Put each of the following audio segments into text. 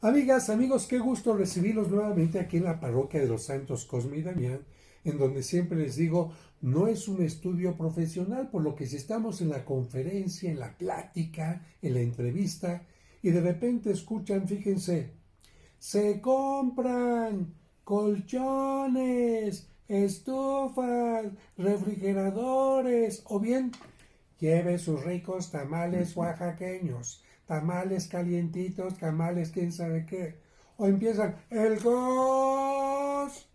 Amigas, amigos, qué gusto recibirlos nuevamente aquí en la parroquia de los Santos Cosme y Damián, en donde siempre les digo, no es un estudio profesional, por lo que si estamos en la conferencia, en la plática, en la entrevista, y de repente escuchan, fíjense, se compran colchones, estufas, refrigeradores, o bien lleve sus ricos tamales oaxaqueños, tamales calientitos, tamales quién sabe qué. O empiezan, el gas.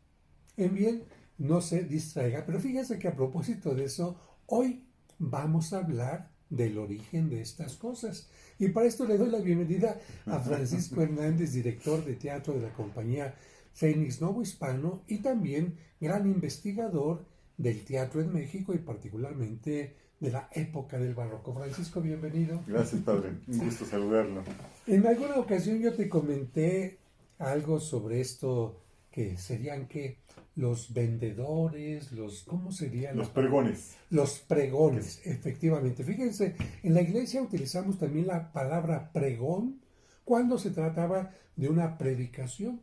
En bien, no se distraiga. Pero fíjese que a propósito de eso, hoy vamos a hablar del origen de estas cosas. Y para esto le doy la bienvenida a Francisco Hernández, director de teatro de la compañía Fénix Novo Hispano y también gran investigador del teatro en México y particularmente de la época del barroco. Francisco, bienvenido. Gracias, padre. Un gusto saludarlo. En alguna ocasión yo te comenté algo sobre esto que serían que los vendedores, ¿cómo sería Los la palabra? pregones. Los pregones, efectivamente. Fíjense, en la iglesia utilizamos también la palabra pregón cuando se trataba de una predicación,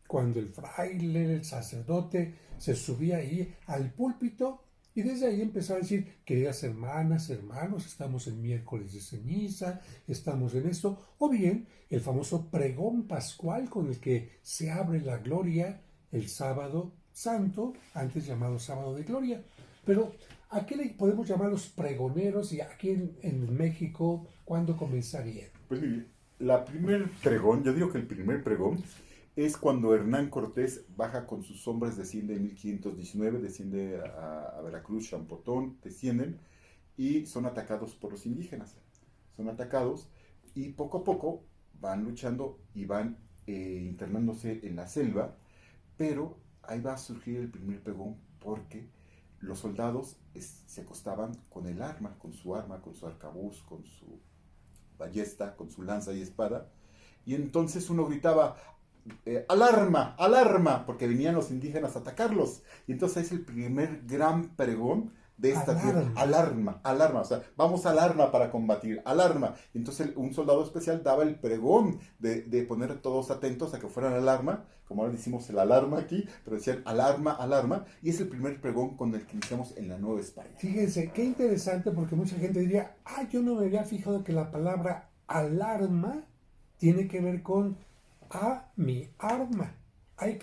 cuando el fraile, el sacerdote, se subía ahí al púlpito y desde ahí empezaba a decir, queridas hermanas, hermanos, estamos en miércoles de ceniza, estamos en esto, o bien el famoso pregón pascual con el que se abre la gloria el sábado santo, antes llamado sábado de gloria. Pero, ¿a qué le podemos llamar los pregoneros y aquí en México cuándo comenzaría? Pues mire, la primer pregón, yo digo que el primer pregón es cuando Hernán Cortés baja con sus hombres, desciende en 1519, desciende a Veracruz, Champotón, descienden y son atacados por los indígenas. Son atacados y poco a poco van luchando y van internándose en la selva, pero ahí va a surgir el primer pregón porque los soldados se acostaban con el arma, con su arcabuz, con su ballesta, con su lanza y espada, y entonces uno gritaba, alarma, alarma, porque venían los indígenas a atacarlos. Y entonces es el primer gran pregón de esta tierra, Alarma. alarma, alarma, o sea, vamos alarma para combatir, alarma. Y entonces un soldado especial daba el pregón de poner a todos atentos a que fueran alarma, como ahora decimos el alarma aquí, pero decían alarma, alarma, y es el primer pregón con el que iniciamos en la Nueva España. Fíjense, qué interesante porque mucha gente diría, yo no me había fijado que la palabra alarma tiene que ver con mi arma.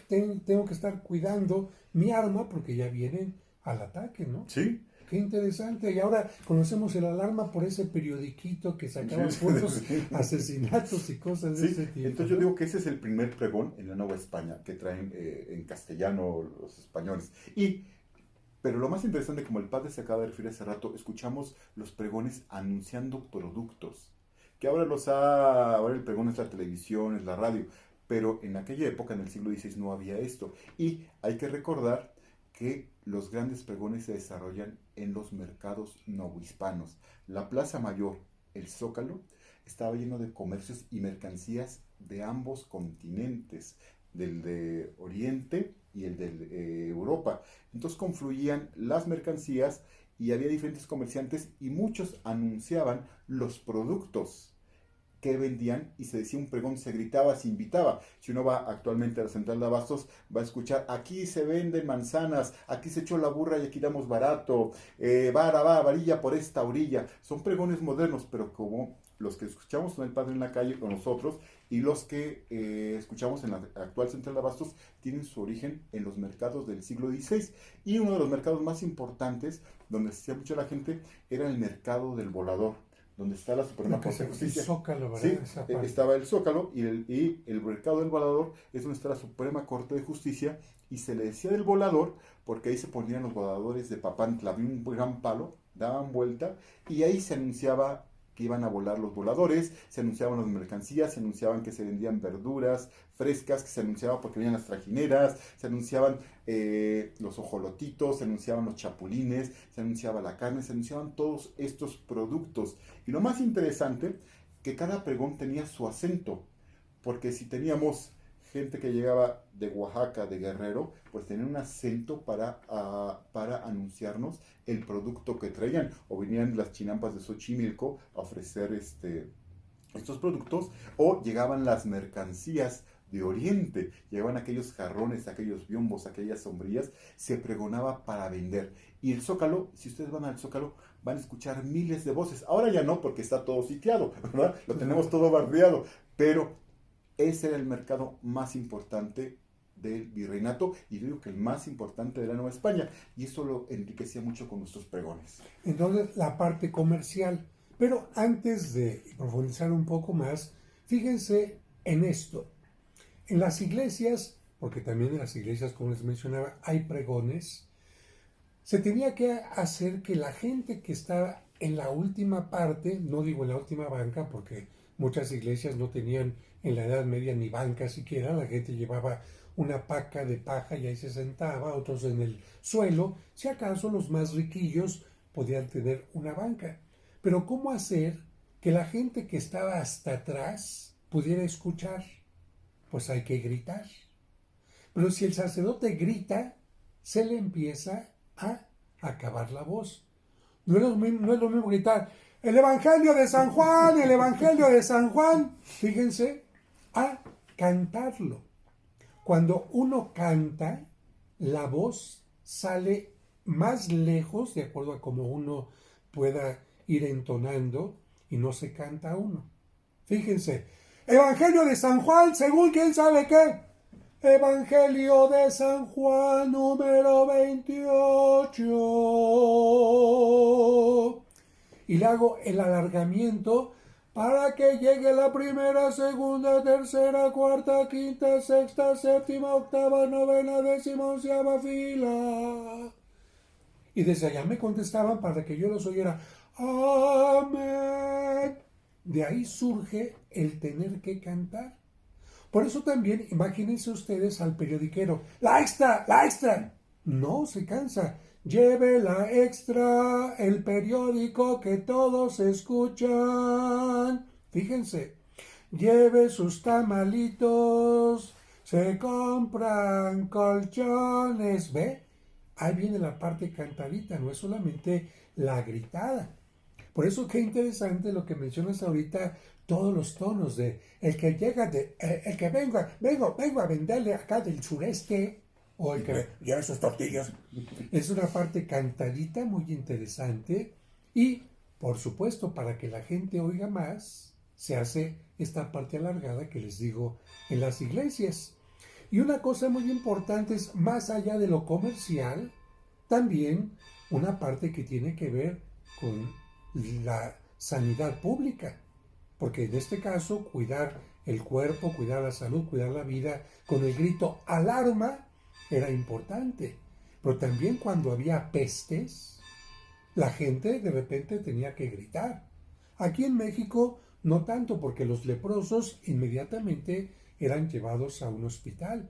Tengo que estar cuidando mi arma porque ya vienen al ataque, ¿no? ¿Sí? Qué interesante. Y ahora conocemos el alarma por ese periodiquito que sacaban puros asesinatos y cosas de Sí, ese tipo, entonces yo ¿no? digo que ese es el primer pregón en la Nueva España que traen en castellano los españoles. Pero lo más interesante, como el padre se acaba de referir hace rato, escuchamos los pregones anunciando productos. Que ahora el pregón es la televisión, es la radio, pero en aquella época, en el siglo XVI, no había esto. Y hay que recordar que los grandes pregones se desarrollan en los mercados novohispanos. La Plaza Mayor, el Zócalo, estaba lleno de comercios y mercancías de ambos continentes, del de Oriente y el de Europa. Entonces confluían las mercancías y había diferentes comerciantes y muchos anunciaban los productos que vendían y se decía un pregón, se gritaba, se invitaba. Si uno va actualmente a la central de abastos, va a escuchar, aquí se venden manzanas, aquí se echó la burra y aquí damos barato, varilla por esta orilla. Son pregones modernos, pero como los que escuchamos con el padre en la calle, con nosotros, y los que escuchamos en la actual central de abastos, tienen su origen en los mercados del siglo XVI. Y uno de los mercados más importantes, donde se hacía mucho la gente, era el mercado del Volador, donde está la Suprema Corte de El Justicia. Zócalo, ¿verdad? Sí, Esa parte. estaba el Zócalo y el mercado del Volador es donde está la Suprema Corte de Justicia y se le decía del volador porque ahí se ponían los voladores de Papantla, había un gran palo, daban vuelta y ahí se anunciaba que iban a volar los voladores, se anunciaban las mercancías, se anunciaban que se vendían verduras frescas, que se anunciaba porque venían las trajineras, se anunciaban los ojolotitos, se anunciaban los chapulines, se anunciaba la carne, se anunciaban todos estos productos. Y lo más interesante, que cada pregón tenía su acento, porque si teníamos gente que llegaba de Oaxaca, de Guerrero, pues tenían un acento para anunciarnos el producto que traían, o venían las chinampas de Xochimilco a ofrecer estos productos, o llegaban las mercancías de Oriente, llegaban aquellos jarrones, aquellos biombos, aquellas sombrillas, se pregonaba para vender. Y el Zócalo, si ustedes van al Zócalo, van a escuchar miles de voces. Ahora ya no, porque está todo sitiado, ¿verdad? Lo tenemos todo bardeado, pero ese era el mercado más importante del virreinato y digo que el más importante de la Nueva España, y eso lo enriquecía mucho con nuestros pregones. Entonces, la parte comercial. Pero antes de profundizar un poco más, fíjense en esto. En las iglesias, porque también en las iglesias, como les mencionaba, hay pregones, se tenía que hacer que la gente que estaba en la última parte, no digo en la última banca, porque muchas iglesias no tenían en la Edad Media ni banca siquiera, la gente llevaba una paca de paja y ahí se sentaba, otros en el suelo, si acaso los más riquillos podían tener una banca. Pero ¿cómo hacer que la gente que estaba hasta atrás pudiera escuchar? Pues hay que gritar. Pero si el sacerdote grita, se le empieza a acabar la voz. No es lo mismo gritar, el Evangelio de San Juan, el Evangelio de San Juan. Fíjense, a cantarlo. Cuando uno canta, la voz sale más lejos, de acuerdo a cómo uno pueda ir entonando, y no se canta uno. Fíjense, Evangelio de San Juan, según quién sabe qué. Evangelio de San Juan número 28. Y le hago el alargamiento para que llegue la primera, segunda, tercera, cuarta, quinta, sexta, séptima, octava, novena, décima, onceava fila. Y desde allá me contestaban para que yo los oyera. Amén. De ahí surge el tener que cantar. Por eso también imagínense ustedes al periodiquero. ¡La extra! ¡La extra! No se cansa. Lleve la extra, el periódico que todos escuchan. Fíjense. Lleve sus tamalitos. Se compran colchones. ¿Ve? Ahí viene la parte cantadita, no es solamente la gritada. Por eso qué interesante lo que mencionas ahorita, todos los tonos de el que llega de el que vengo a venderle acá del sureste, o el que lleva sus tortillas. Es una parte cantadita muy interesante y por supuesto para que la gente oiga más se hace esta parte alargada que les digo en las iglesias. Y una cosa muy importante es, más allá de lo comercial, también una parte que tiene que ver con la sanidad pública. Porque en este caso, cuidar el cuerpo, cuidar la salud, cuidar la vida, con el grito alarma, era importante. Pero también cuando había pestes, la gente de repente tenía que gritar. Aquí en México no tanto, porque los leprosos inmediatamente eran llevados a un hospital.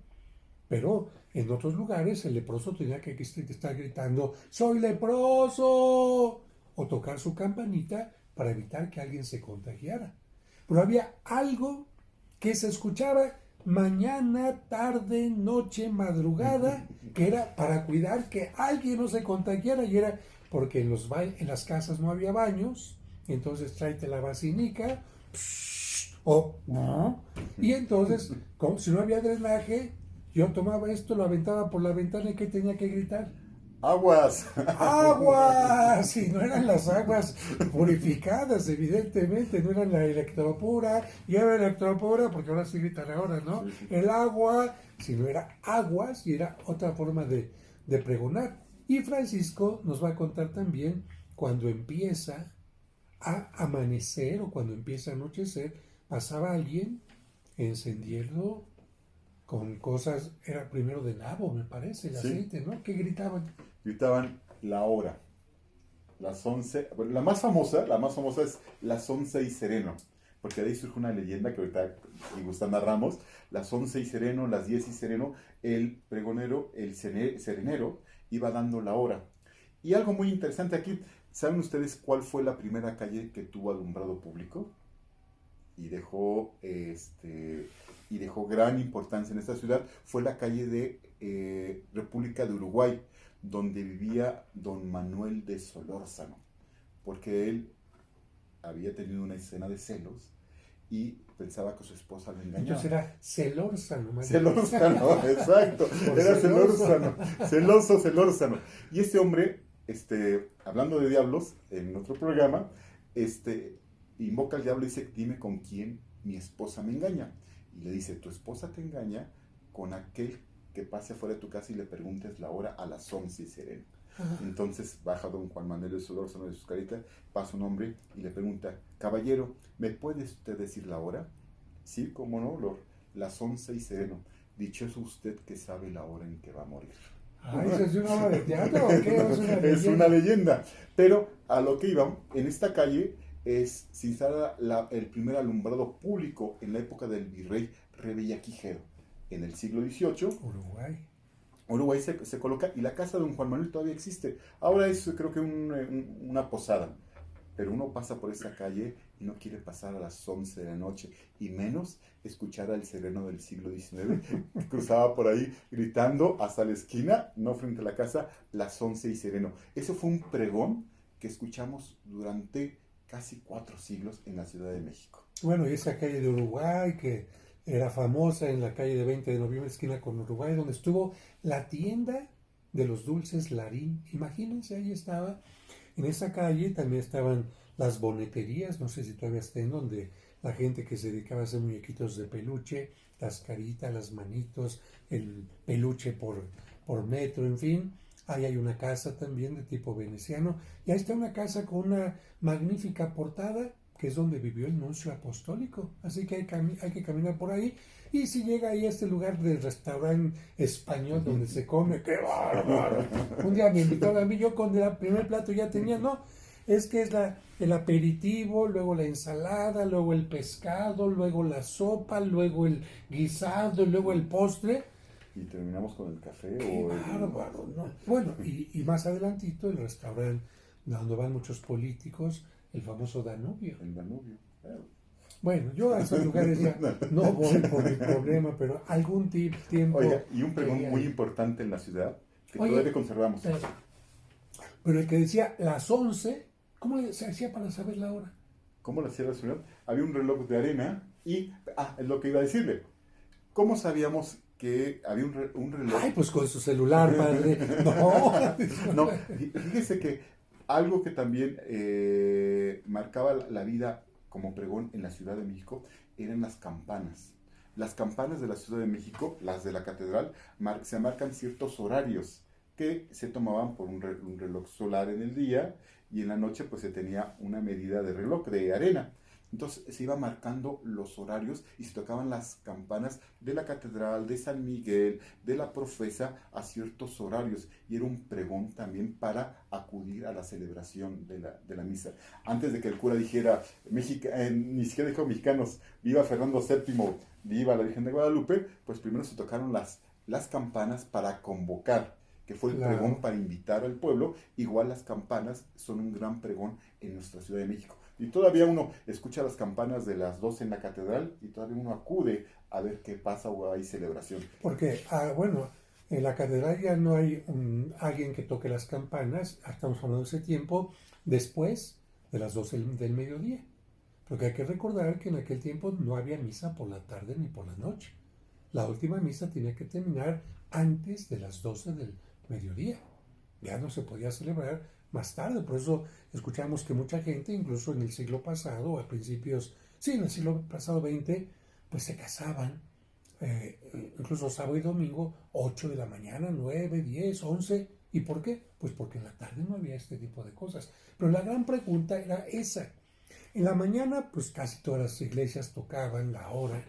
Pero en otros lugares el leproso tenía que estar gritando, ¡soy leproso! O tocar su campanita para evitar que alguien se contagiara. Pero había algo que se escuchaba mañana, tarde, noche, madrugada, que era para cuidar que alguien no se contagiara, y era porque en las casas no había baños, entonces tráete la vacinica, o no, y entonces, si no había drenaje, yo tomaba esto, lo aventaba por la ventana y ¿qué tenía que gritar? ¡Aguas! ¡Aguas! Y no eran las aguas purificadas, evidentemente, no eran la electropura, lleva electropura, porque ahora sí gritan ahora, ¿no? Sí, sí. El agua, sino era aguas y era otra forma de pregonar. Y Francisco nos va a contar también cuando empieza a amanecer o cuando empieza a anochecer, pasaba alguien encendiendo con cosas, era primero de nabo, me parece, el Sí. aceite, ¿no? ¿Qué gritaban? Gritaban la hora, las 11, bueno, la más famosa es las 11 y sereno, porque de ahí surge una leyenda que ahorita me gusta narramos, las 11 y sereno, las 10 y sereno, el pregonero, el serenero, iba dando la hora. Y algo muy interesante aquí, ¿saben ustedes cuál fue la primera calle que tuvo alumbrado público? Y dejó gran importancia en esta ciudad, fue la calle de República de Uruguay, donde vivía don Manuel de Solórzano, porque él había tenido una escena de celos y pensaba que su esposa lo engañaba. Entonces era Celórzano. Celórzano, exacto. Era Celórzano. Celórzano. Y este hombre, hablando de diablos, en otro programa, invoca al diablo y dice, dime con quién mi esposa me engaña. Y le dice, tu esposa te engaña con aquel que pase afuera de tu casa y le preguntes la hora a las 11 y sereno. Entonces baja don Juan Manuel de Solórzano de sus caritas, pasa un hombre y le pregunta, caballero, ¿me puede usted decir la hora? Sí, cómo no, Lord, las 11 y sereno. Dichoso usted que sabe la hora en que va a morir. ¿Eso es una obra de teatro o qué? Es una leyenda. Pero a lo que iban, en esta calle se instala el primer alumbrado público en la época del virrey Revillagigedo. En el siglo XVIII, Uruguay se coloca y la casa de don Juan Manuel todavía existe. Ahora es, creo que, una posada. Pero uno pasa por esa calle y no quiere pasar a las 11 de la noche, y menos escuchar al sereno del siglo XIX que cruzaba por ahí gritando hasta la esquina, no frente a la casa, las 11 y sereno. Eso fue un pregón que escuchamos durante casi 4 siglos en la Ciudad de México. Bueno, y esa calle de Uruguay que era famosa en la calle de 20 de noviembre, esquina con Uruguay, donde estuvo la tienda de los dulces Larín. Imagínense, ahí estaba. En esa calle también estaban las boneterías, no sé si todavía estén, donde la gente que se dedicaba a hacer muñequitos de peluche, las caritas, las manitos, el peluche por metro, en fin. Ahí hay una casa también de tipo veneciano. Y ahí está una casa con una magnífica portada, que es donde vivió el nuncio apostólico. Así que hay que caminar por ahí. Y si llega ahí a este lugar del restaurante español donde se come, ¡qué bárbaro! Un día me invitaron a mí, yo con el primer plato ya tenía, no, es que es el aperitivo, luego la ensalada, luego el pescado, luego la sopa, luego el guisado, luego el postre. Y terminamos con el café. ¡Qué bárbaro! ¿No? Bueno, y más adelantito el restaurante donde van muchos políticos, el famoso Danubio. El Danubio. Bueno, yo a esos lugares ya no voy por mi problema, pero algún tiempo... Oiga, y un pregón muy importante en la ciudad, que todavía conservamos. Pero el que decía las 11, ¿cómo se hacía para saber la hora? ¿Cómo lo hacía la ciudad? Había un reloj de arena y... es lo que iba a decirle. ¿Cómo sabíamos que había un reloj? Ay, pues con su celular, padre. No. No, fíjese que algo que también marcaba la vida como pregón en la Ciudad de México eran las campanas. Las campanas de la Ciudad de México, las de la catedral, se marcan ciertos horarios que se tomaban por un reloj solar en el día, y en la noche pues se tenía una medida de reloj de arena. Entonces se iba marcando los horarios y se tocaban las campanas de la catedral, de San Miguel, de la Profesa a ciertos horarios, y era un pregón también para acudir a la celebración de la misa. Antes de que el cura dijera, ni siquiera dijo mexicanos, viva Fernando VII, viva la Virgen de Guadalupe, pues primero se tocaron las campanas para convocar, que fue el pregón para invitar al pueblo. Igual las campanas son un gran pregón en nuestra Ciudad de México. Y todavía uno escucha las campanas de las 12 en la catedral y todavía uno acude a ver qué pasa o hay celebración. Porque, bueno, en la catedral ya no hay alguien que toque las campanas, estamos hablando de ese tiempo, después de las 12 del mediodía. Porque hay que recordar que en aquel tiempo no había misa por la tarde ni por la noche. La última misa tenía que terminar antes de las 12 del mediodía. Ya no se podía celebrar más tarde. Por eso escuchamos que mucha gente, incluso en el siglo pasado, a principios, sí, en el siglo pasado 20, pues se casaban, incluso sábado y domingo, 8 de la mañana, 9, 10, 11. ¿Y por qué? Pues porque en la tarde no había este tipo de cosas. Pero la gran pregunta era esa. En la mañana, pues casi todas las iglesias tocaban la hora.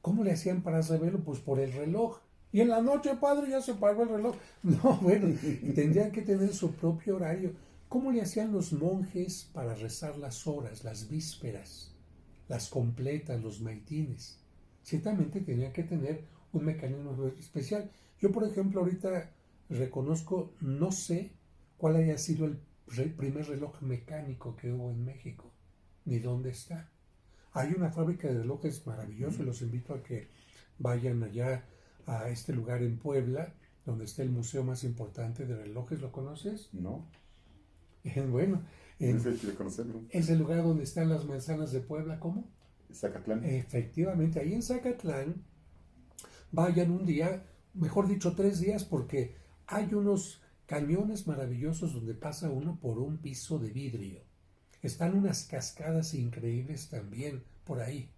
¿Cómo le hacían para saberlo? Pues por el reloj. Y en la noche, padre, ya se pagó el reloj. No, bueno, tendrían que tener su propio horario. ¿Cómo le hacían los monjes para rezar las horas, las vísperas, las completas, los maitines? Ciertamente tenían que tener un mecanismo especial. Yo, por ejemplo, ahorita reconozco, no sé cuál haya sido el primer reloj mecánico que hubo en México, ni dónde está. Hay una fábrica de relojes maravillosa, los invito a que vayan allá a este lugar en Puebla, donde está el museo más importante de relojes. ¿Lo conoces? No. Bueno, No sé si quiere conocerlo. es el lugar donde están las manzanas de Puebla. ¿Cómo? Zacatlán. Efectivamente, ahí en Zacatlán, vayan un día, mejor dicho 3 días, porque hay unos cañones maravillosos donde pasa uno por un piso de vidrio. Están unas cascadas increíbles también por ahí.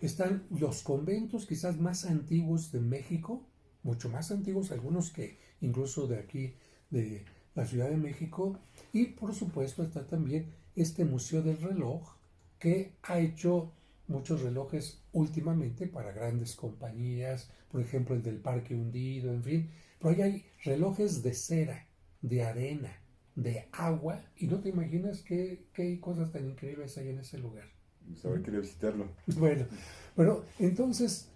Están los conventos quizás más antiguos de México, mucho más antiguos algunos que incluso de aquí, de la Ciudad de México. Y por supuesto está también este Museo del Reloj, que ha hecho muchos relojes últimamente para grandes compañías, por ejemplo el del Parque Hundido, en fin. Pero ahí hay relojes de cera, de arena, de agua, y no te imaginas qué cosas tan increíbles hay en ese lugar. Pues a ver, quería visitarlo. Bueno, pero entonces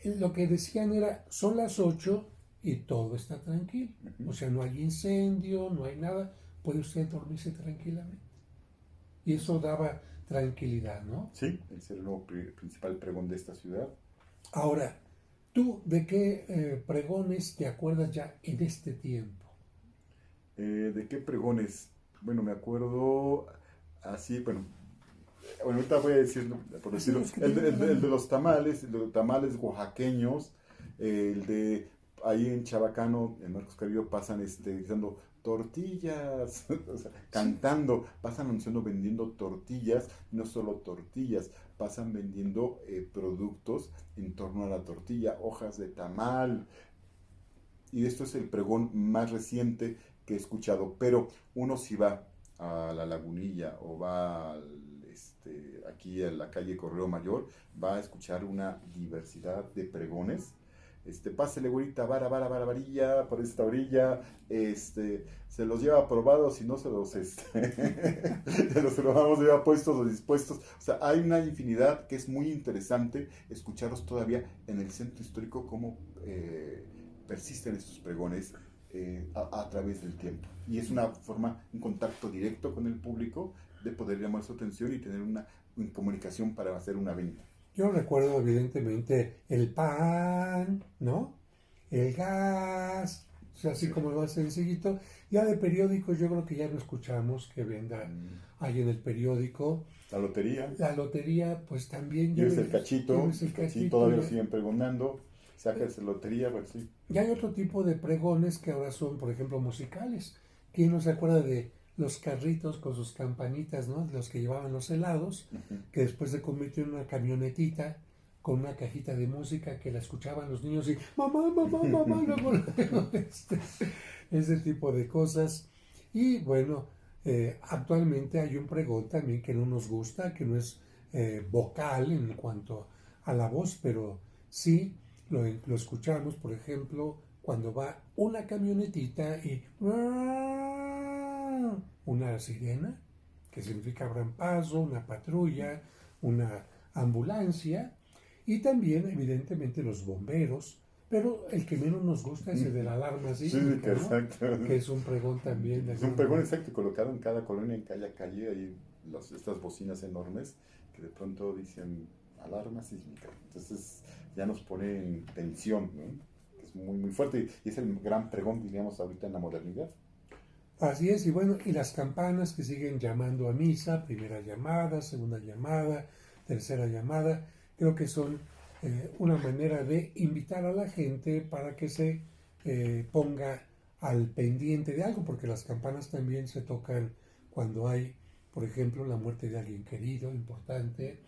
lo que decían era, son las 8 y todo está tranquilo. O sea, no hay incendio, no hay nada, puede usted dormirse tranquilamente. Y eso daba tranquilidad, ¿no? Sí, es el nuevo principal pregón de esta ciudad. Ahora, ¿tú de qué pregones te acuerdas ya en este tiempo? ¿De qué pregones? Bueno, me acuerdo así, bueno, ahorita voy a decirlo, por Así decirlo, los que el de los tamales oaxaqueños, el de ahí en Chabacano, en Marcos Carrillo, pasan gritando tortillas, o sea, Sí, cantando, pasan anunciando vendiendo tortillas, no solo tortillas, pasan vendiendo productos en torno a la tortilla, hojas de tamal, y esto es el pregón más reciente que he escuchado, pero uno si va a la Lagunilla o va aquí a la calle Correo Mayor, va a escuchar una diversidad de pregones. Pásele, güerita, varilla, por esta orilla, se los lleva aprobados y no se los, se los probamos ya puestos o dispuestos. O sea, hay una infinidad que es muy interesante escucharlos todavía en el centro histórico, como persisten estos pregones a través del tiempo. Y es una forma, un contacto directo con el público de poder llamar su atención y tener una comunicación para hacer una venta. yo recuerdo evidentemente el pan, ¿no? El gas, o sea, así Sí. como lo más sencillito. Ya de periódicos yo creo que ya no escuchamos que venda ahí en el periódico. La lotería, La lotería, pues también lleves el cachito, lleves el sí, cachito. todavía lo siguen pregonando, sacas la lotería, pues sí. Y hay otro tipo de pregones que ahora son, por ejemplo, musicales. ¿Quién no se acuerda de los carritos con sus campanitas, ¿no? Los que llevaban los helados, que después se convirtió en una camionetita con una cajita de música que la escuchaban los niños y mamá, mamá, mamá, luego, ese tipo de cosas. Y bueno, actualmente hay un pregón también que no nos gusta, que no es vocal en cuanto a la voz, pero sí lo escuchamos, por ejemplo, cuando va una camionetita y una sirena, que significa abran paso, una patrulla, una ambulancia, y también, evidentemente, los bomberos, pero el que menos nos gusta es el de la alarma Sí, sísmica, ¿no? exacto. Que es un pregón también. Es un pregón exacto, colocado en cada colonia, en cada calle, hay estas bocinas enormes que de pronto dicen alarma sísmica. Entonces ya nos pone en tensión, ¿no? Es muy, muy fuerte y es el gran pregón, diríamos, ahorita en la modernidad. Así es, y bueno, y las campanas que siguen llamando a misa, primera llamada, segunda llamada, tercera llamada, creo que son una manera de invitar a la gente para que se ponga al pendiente de algo, porque las campanas también se tocan cuando hay, por ejemplo, la muerte de alguien querido, importante,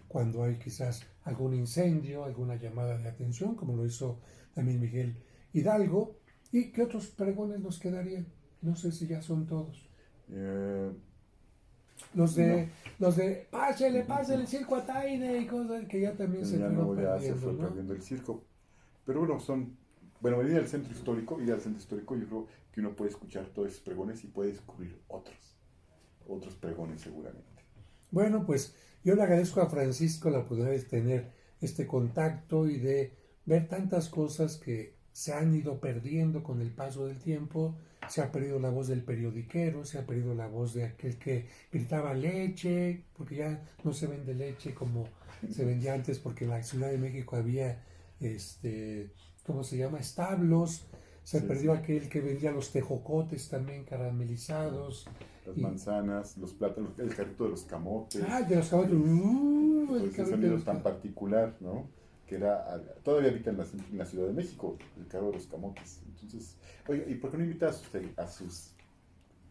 cuando hay quizás algún incendio, alguna llamada de atención, como lo hizo también Miguel Hidalgo. ¿Y qué otros pregones nos quedarían? No sé si ya son todos. Eh, Los no, de, los de pásele, pásele el circo a Taide y cosas que ya también se ya fueron no, ya se perdiendo, fue ¿no? perdiendo el circo. Pero bueno, bueno, ir al centro histórico, yo creo que uno puede escuchar todos esos pregones y puede descubrir otros pregones seguramente. Bueno, pues yo le agradezco a Francisco la oportunidad de tener este contacto y de ver tantas cosas que se han ido perdiendo con el paso del tiempo. Se ha perdido la voz del periodiquero, se ha perdido la voz de aquel que gritaba leche, porque ya no se vende leche como se vendía antes, porque en la Ciudad de México había, ¿cómo se llama? Establos. Se Sí, perdió sí. aquel que vendía los tejocotes también caramelizados. Las Y, manzanas, los plátanos, el carrito de los camotes. de los caballos. Por el ese carro de sonido los tan particular, ¿no? Que era, todavía habita en la Ciudad de México, el carro de los camotes. Entonces, oye, ¿y por qué no invita a sus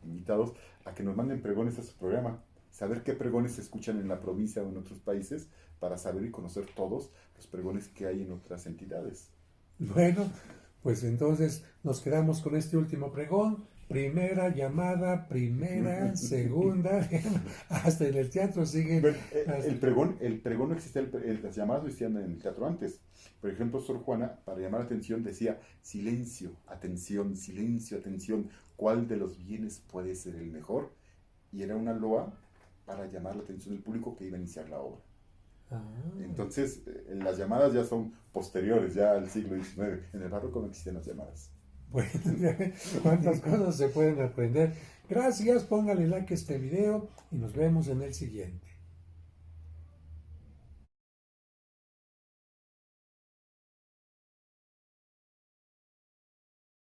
invitados a que nos manden pregones a su programa? Saber qué pregones se escuchan en la provincia o en otros países para saber y conocer todos los pregones que hay en otras entidades. Bueno, pues entonces nos quedamos con este último pregón. Primera llamada, primera, segunda, hasta en el teatro siguen. Bueno, el pregón no existía, las llamadas no existían en el teatro antes. Por ejemplo, Sor Juana, para llamar la atención, decía silencio, atención, ¿cuál de los bienes puede ser el mejor? Y era una loa para llamar la atención del público que iba a iniciar la obra. Ah, Entonces, las llamadas ya son posteriores, ya al siglo XIX. En el barroco no existían las llamadas. bueno, cuántas cosas se pueden aprender. Gracias, póngale like a este video y nos vemos en el siguiente.